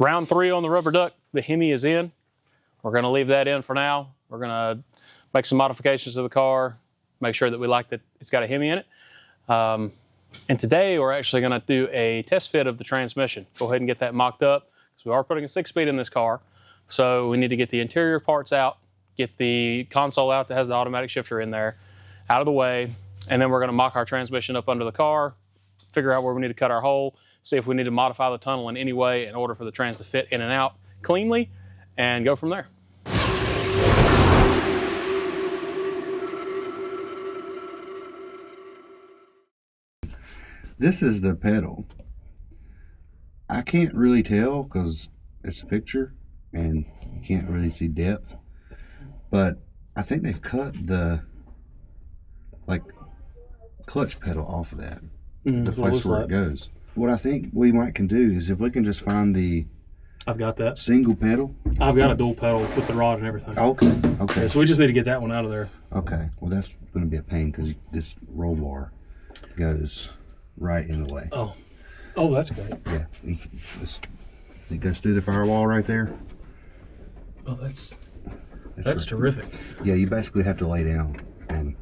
Round 3 on the rubber duck, the Hemi is in. We're going to leave that in for now. We're going to make some modifications to the car, make sure that we like that it's got a Hemi in it. And today we're actually going to do a test fit of the transmission. Go ahead and get that mocked up because we are putting a 6-speed in this car. So we need to get the interior parts out, get the console out that has the automatic shifter in there, out of the way, and then we're going to mock our transmission up under the car, figure out where we need to cut our hole, see if we need to modify the tunnel in any way in order for the trans to fit in and out cleanly, and go from there. This is the pedal. I can't really tell because it's a picture and you can't really see depth, but I think they've cut the clutch pedal off of that, the place where it goes. What I think we can do is if we can just find the I've got that single pedal. I've got a dual pedal with the rod and everything. Okay. Yeah, so we just need to get that one out of there. Okay, well that's going to be a pain because this roll bar goes right in the way. Oh, that's great. Yeah, it goes through the firewall right there. Oh, that's terrific. Yeah, you basically have to lay down and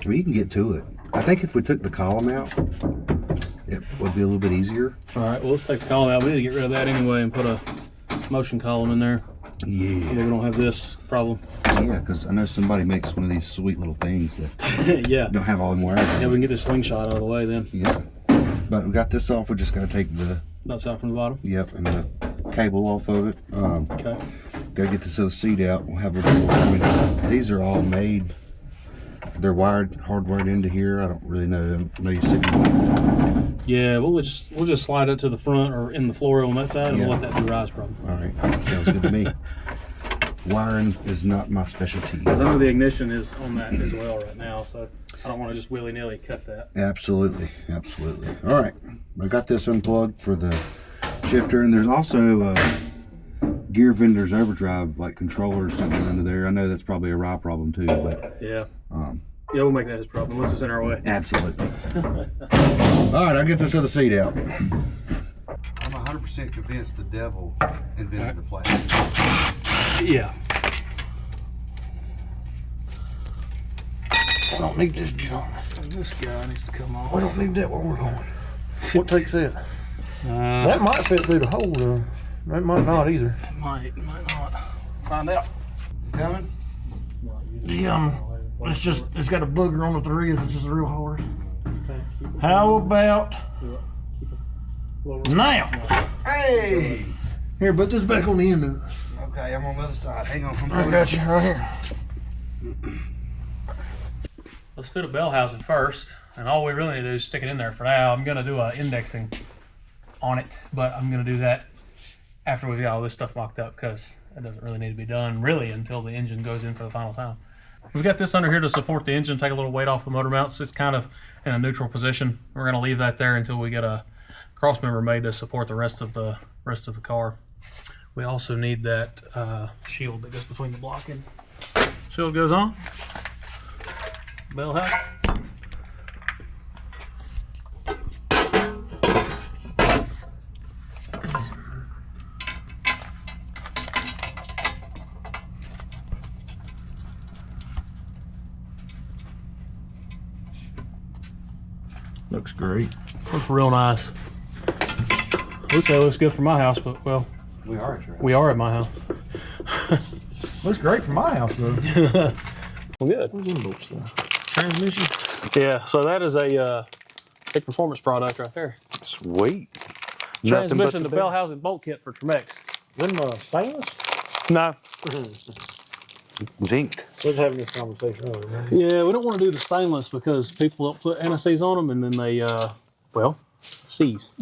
you can get to it. I think if we took the column out, it would be a little bit easier. All right, well, let's take the column out. We need to get rid of that anyway and put a motion column in there. Yeah. So we don't have this problem. Yeah, because I know somebody makes one of these sweet little things that yeah. don't have all them wires. Yeah, we can get this slingshot out of the way then. Yeah. But we got this off. We just got to take the nuts out from the bottom. Yep, and the cable off of it. Okay. Gotta get this other seat out. We'll have it. These are all made. They're hardwired into here. I don't really know them. No, you see. Yeah, we'll just slide it to the front or in the floor on that side, and we'll let that do rise problem. All right, sounds good to me. Wiring is not my specialty. Because I know the ignition is on that as well right now, so I don't want to just willy-nilly cut that. Absolutely. All right, I got this unplugged for the shifter, and there's also gear vendor's overdrive controller or something under there. I know that's probably a rye problem too, but yeah. Yeah, we'll make that his problem unless it's in our way. Absolutely. All right, I'll get this other seat out. I'm 100% convinced the devil invented the flash. Yeah. I don't need this junk. This guy needs to come off. We don't need that where we're going. What takes that? That might fit through the hole though. That might not either. It might not. Find out. Coming? Yeah, it's got a booger on the three. It's just real hard. How about now? Hey! Here, put this back on the end of it. Okay, I'm on the other side. Hang on. I got you right here. Let's fit a bell housing first, and all we really need to do is stick it in there for now. I'm going to do an indexing on it, but I'm going to do that after we've got all this stuff mocked up because it doesn't really need to be done really until the engine goes in for the final time. We've got this under here to support the engine, take a little weight off the motor mounts. It's kind of in a neutral position. We're going to leave that there until we get a crossmember made to support the rest of the car. We also need that shield that goes between the block and shield goes on. Bell house. Looks great. Looks real nice. At least that looks good for my house, but well, we are at your house. We are at my house. Looks great for my house though. Well, good. Where's the bolts though? Transmission? Yeah, so that is a big performance product right there. Sweet. Transmission to bell housing bolt kit for Tremex. Them stainless? No. Zinced. We was having this conversation earlier, man. Yeah, we don't want to do the stainless because people don't put anti-seize on them and then they, seize.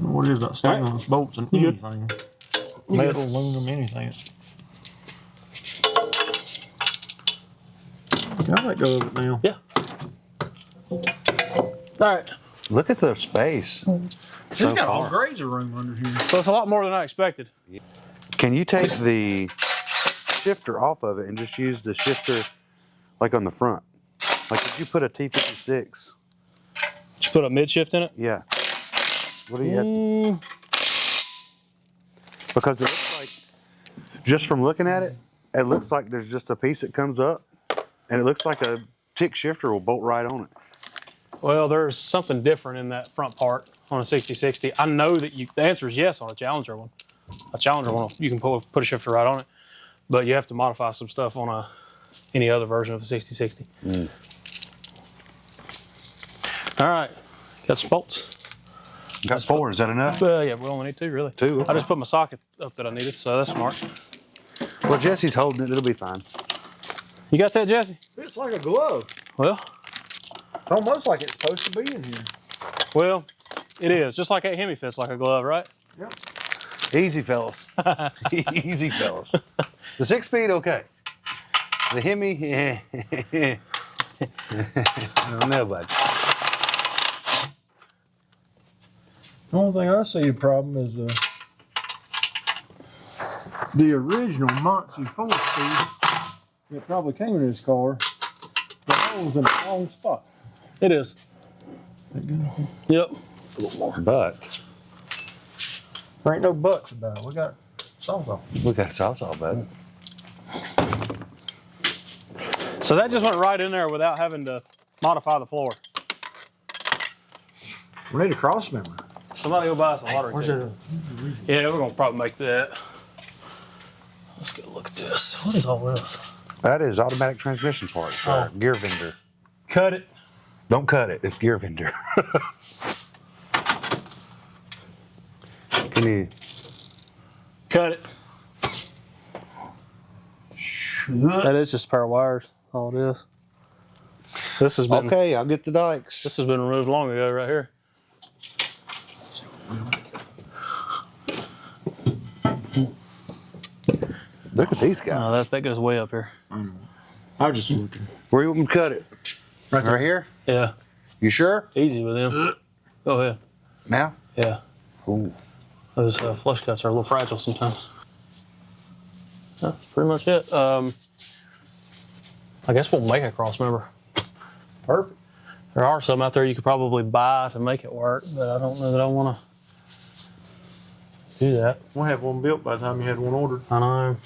What is that stainless bolts and anything? Metal, aluminum, anything. I'll let go of it now. Yeah. All right. Look at the space. It's got all grades of room under here. So it's a lot more than I expected. Can you take the shifter off of it and just use the shifter like on the front? Like if you put a T56 Did you put a mid shift in it? Yeah. What do you have? Because it looks like, just from looking at it, it looks like there's just a piece that comes up, and it looks like a tick shifter will bolt right on it. Well, there's something different in that front part on a 6060. I know that the answer is yes on a Challenger one. A Challenger one, you can put a shifter right on it, but you have to modify some stuff on any other version of a 6060. All right, got some bolts. Got 4, is that enough? Yeah, we only need 2 really. 2, okay. I just put my socket up that I needed, so that's smart. Well, Jesse's holding it, it'll be fine. You got that, Jesse? It's like a glove. Well, It's almost like it's supposed to be in here. well, it is. Just like that Hemi fits like a glove, right? Yep. Easy, fellas. Easy, fellas. The 6-speed, okay. The Hemi, I don't know, bud. The only thing I see a problem is the original Moxie 4-speed. It probably came in this car. The hole's in the wrong spot. It is. Yep. A little more. But There ain't no buts about it. We got sawzall. we got sawzall, bud. So that just went right in there without having to modify the floor. We need a Crossmember. Somebody go buy us a lottery Where's ticket. it? Yeah, we're gonna probably make that. Let's get a look at this. What is all this? That is automatic transmission parts, or gear vendor. Cut it. Don't cut it, it's gear vendor. Can you? Cut it. That is just a pair of wires. All it is. This has been Okay, I'll get the dikes. This has been removed long ago, right here. Look at these Oh, guys. that goes way up here. I was just looking. Where you want me to cut it? Right there. Right here? Yeah, You sure? easy with them. Go ahead. Now? Yeah, Ooh. those flush cuts are a little fragile sometimes. That's pretty much it. I guess we'll make a Crossmember. Perfect. There are some out there you could probably buy to make it work, but I don't know that I want to do that. We'll have one built by the time you had one ordered. I know.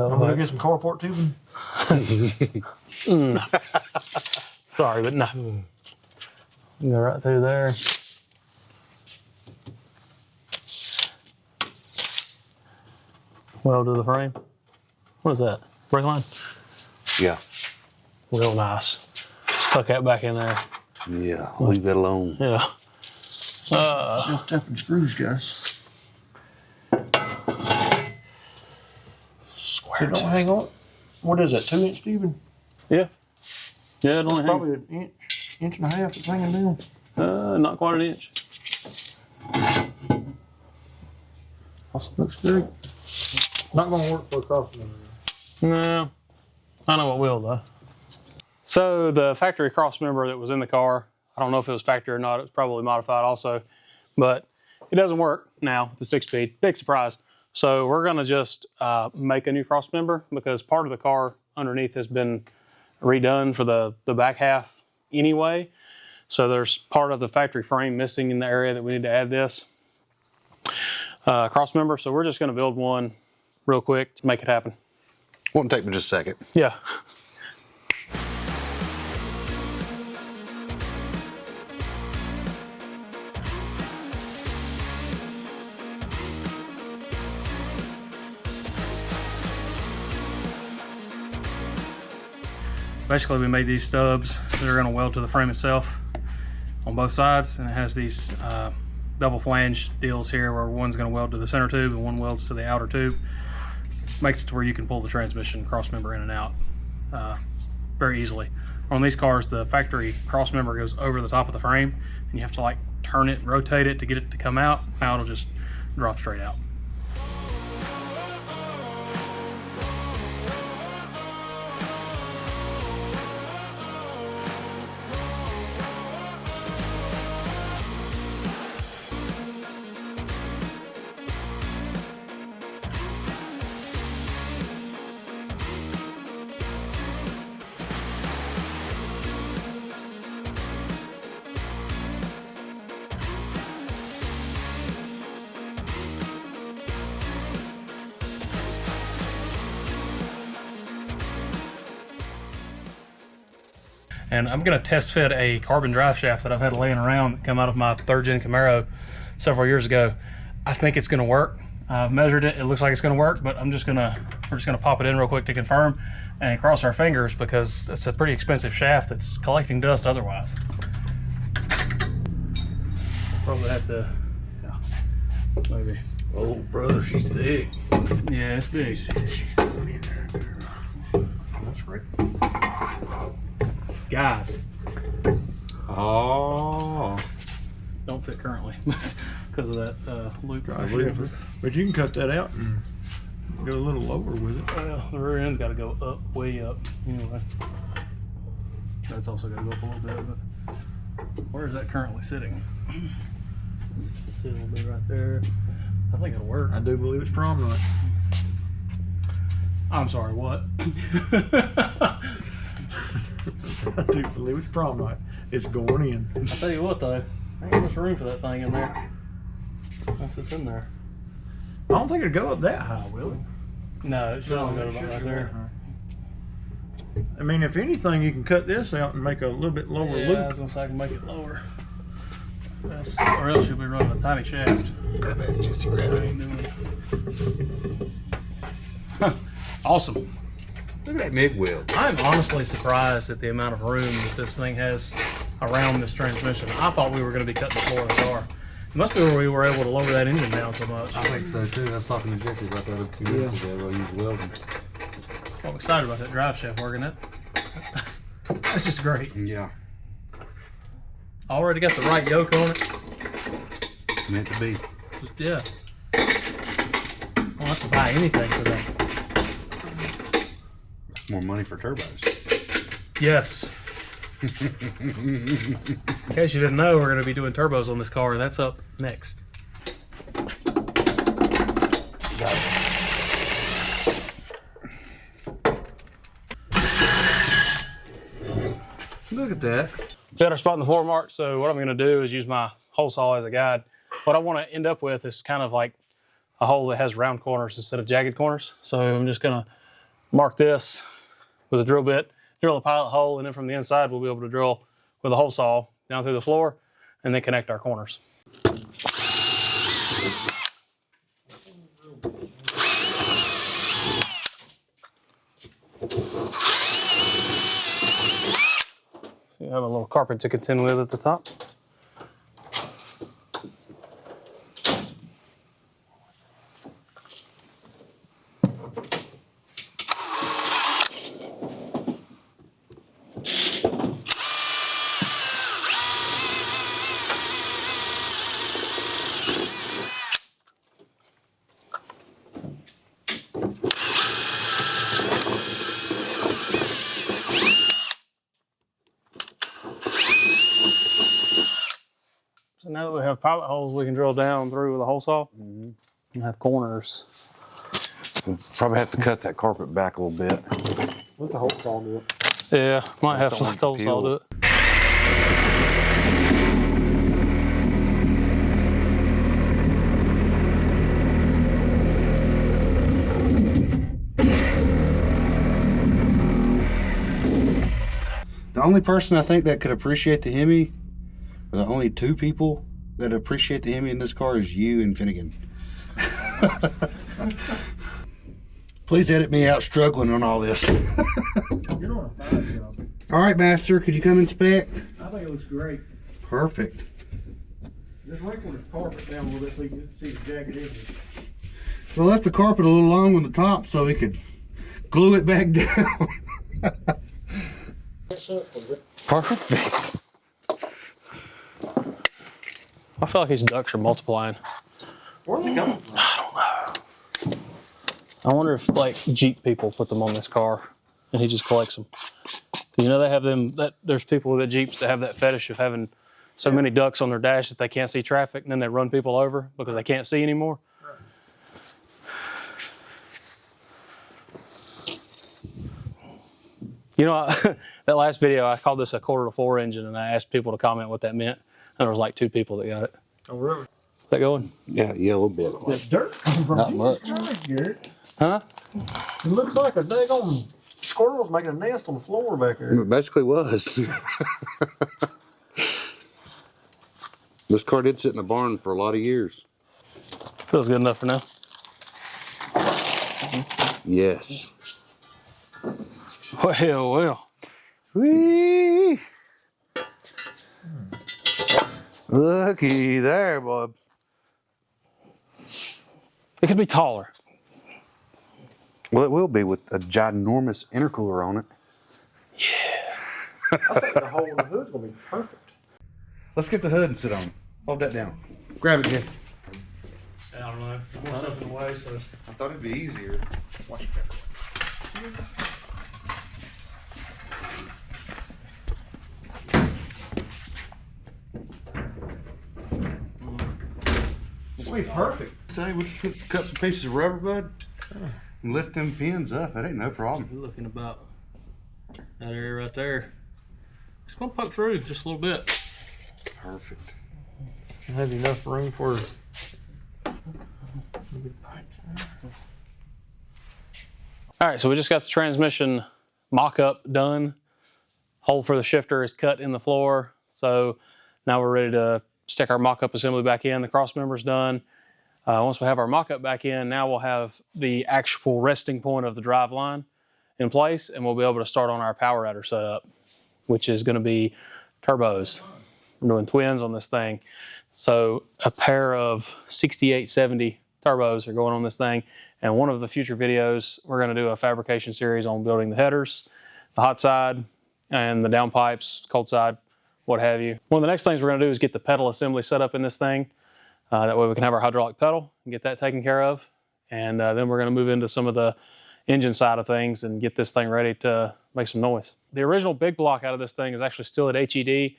I'm gonna get some carport tubing. Sorry, but no. You go right through there. Weld to the frame. What is that? Brake line? Yeah. Real nice. Just tuck that back in there. Yeah, leave that alone. Yeah. Still tapping screws, guys. Square Don't hang on. What is that? 2-inch tubing? Yeah. Yeah, it only hangs. Probably an inch and a half. It's hanging down. Not quite an inch. Awesome. Looks great. Not gonna work for a Crossmember. No. I know what will though. So the factory Crossmember that was in the car, I don't know if it was factory or not, it was probably modified also, but it doesn't work now with the 6-speed. Big surprise. So we're gonna just make a new Crossmember because part of the car underneath has been redone for the back half anyway. So there's part of the factory frame missing in the area that we need to add this Crossmember. So we're just gonna build one real quick to make it happen. Won't take me just a second. Yeah. Basically, we made these stubs that are going to weld to the frame itself on both sides, and it has these double flange deals here where one's going to weld to the center tube and one welds to the outer tube. Makes it to where you can pull the transmission Crossmember in and out very easily. On these cars, the factory Crossmember goes over the top of the frame, and you have to like turn it, rotate it to get it to come out. Now it'll just drop straight out. And I'm gonna test fit a carbon drive shaft that I've had laying around that came out of my 3rd gen Camaro several years ago. I think it's gonna work. I've measured it, it looks like it's gonna work, but we're just gonna pop it in real quick to confirm and cross our fingers, because it's a pretty expensive shaft that's collecting dust otherwise. Probably have to, yeah, maybe. Oh, brother, she's thick. Yeah, it's big. That's great. Guys, Oh. don't fit currently because of that loop. But you can cut that out and go a little lower with it. Well, the rear end's got to go up, way up. Anyway, that's also got to go up a little bit. But where is that currently sitting? See, it'll be right there. I think it'll work. I do believe it's prom night. I'm sorry, what? I do believe it's prom night. It's going in. I'll tell you what though, ain't much room for that thing in there. Once it's in there. I don't think it'll go up that high, will it? No, it should only go about right there. I mean, if anything, you can cut this out and make a little bit lower Yeah, I loop. was gonna say I can make it lower. Or else you'll be running a tiny shaft. Grab it, Jesse, grab it. Awesome. Look at that MIG wheel. I'm honestly surprised at the amount of room that this thing has around this transmission. I thought we were going to be cutting the floor of the car. It must be where we were able to lower that engine down so much. I think so too. I was talking to Jesse about that a few minutes ago while he was welding. I'm excited about that drive shaft working. That's just great. Yeah. Already got the right yoke on it. Meant to be. Just, yeah. I don't have to buy anything for that. More money for turbos. Yes. In case you didn't know, we're going to be doing turbos on this car. That's up next. Look at that. Got our spot in the floor mark, so what I'm going to do is use my hole saw as a guide. What I want to end up with is kind of like a hole that has round corners instead of jagged corners. So I'm just going to mark this with a drill bit, drill a pilot hole, and then from the inside we'll be able to drill with a hole saw down through the floor and then connect our corners. So you have a little carpet to contend with at the top. So now that we have pilot holes we can drill down through with a hole saw and have corners. We'll probably have to cut that carpet back a little bit. Let the whole saw do it. Yeah, might have Just to don't let the hole saw do it. The only person I think that could appreciate the Hemi, or the only two people that appreciate the Hemi in this car, is you and Finnegan. Please edit me out struggling on all this. You're doing a fine job. All right, Master, could you come inspect? I think it looks great. Perfect. Just wrinkle this carpet down a little bit so you can see the jagged edges. We left the carpet a little long on the top so we could glue it back down. Perfect. I feel like these ducks are multiplying. Where are they coming from? I wonder if like Jeep people put them on this car and he just collects them. You know, they have them, there's people with the Jeeps that have that fetish of having so many ducks on their dash that they can't see traffic, and then they run people over because they can't see anymore. You know, that last video, I called this a 1/4-4 engine, and I asked people to comment what that meant. And there was like 2 people that got it. Oh, really? Is that going? Yeah, a little bit. That dirt coming from Not Jesus much. Christ, Garrett. Huh? It looks like a daggone squirrels making a nest on the floor back there. It basically was. This car did sit in the barn for a lot of years. Feels good enough for now. Yes. Well. Whee! Looky there, bub. It could be taller. Well, it will be with a ginormous intercooler on it. I think the hole in the hood's gonna be perfect. Let's get the hood and sit on it. Hold that down. Grab it, Jesse. I don't know. More stuff in the way, so. I thought it'd be easier. Watch your finger. It's gonna be perfect. Say, we'll just cut some pieces of rubber, bud, and lift them pins up. That ain't no problem. We're looking about that area right there. It's gonna poke through just a little bit. Perfect. Have enough room for. All right, so we just got the transmission mock-up done. Hole for the shifter is cut in the floor. So now we're ready to stick our mock-up assembly back in. The crossmember's done. Once we have our mock-up back in, now we'll have the actual resting point of the drive line in place, and we'll be able to start on our power adder setup, which is gonna be turbos. We're doing twins on this thing. So a pair of 6870 turbos are going on this thing. And one of the future videos, we're gonna do a fabrication series on building the headers, the hot side, and the downpipes, cold side, what have you. One of the next things we're gonna do is get the pedal assembly set up in this thing. That way we can have our hydraulic pedal and get that taken care of. And then we're gonna move into some of the engine side of things and get this thing ready to make some noise. The original big block out of this thing is actually still at HED.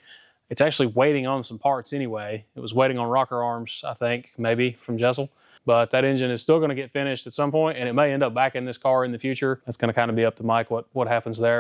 It's actually waiting on some parts anyway. It was waiting on rocker arms, I think, maybe from Jessel. But that engine is still going to get finished at some point, and it may end up back in this car in the future. That's going to kind of be up to Mike what happens there.